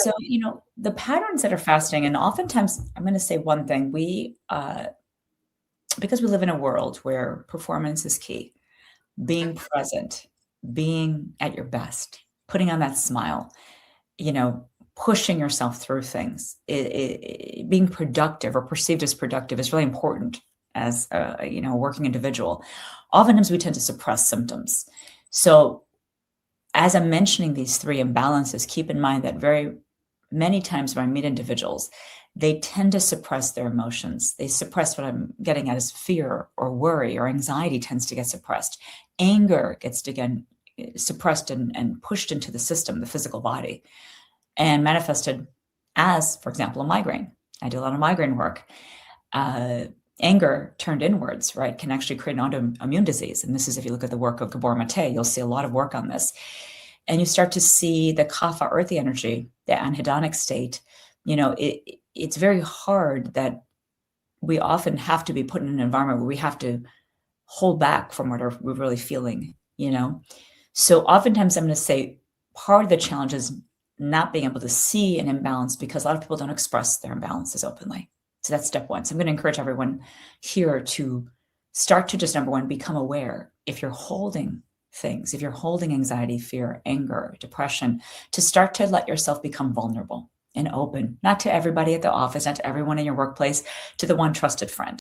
So, the patterns that are fascinating, and oftentimes I'm going to say one thing, because we live in a world where performance is key, being present, being at your best, putting on that smile, you know, pushing yourself through things, being productive or perceived as productive is really important as a working individual. Oftentimes we tend to suppress symptoms. So as I'm mentioning these three imbalances, keep in mind that very many times when I meet individuals, they tend to suppress their emotions. They suppress what I'm getting at is fear or worry or anxiety tends to get suppressed. Anger gets to get suppressed and pushed into the system, the physical body, and manifested as, for example, a migraine. I do a lot of migraine work. Uh, Anger turned inwards, right, can actually create an autoimmune disease. And this is, if you look at the work of Gabor Mate, you'll see a lot of work on this. And you start to see the kapha, earthy energy, the anhedonic state. It's very hard that we often have to be put in an environment where we have to hold back from what we're really feeling. So oftentimes I'm going to say part of the challenge is not being able to see an imbalance because a lot of people don't express their imbalances openly. So that's step one. So I'm going to encourage everyone here to start to just, number one, become aware. If you're holding things, if you're holding anxiety, fear, anger, depression, to start to let yourself become vulnerable and open, not to everybody at the office, not to everyone in your workplace, to the one trusted friend.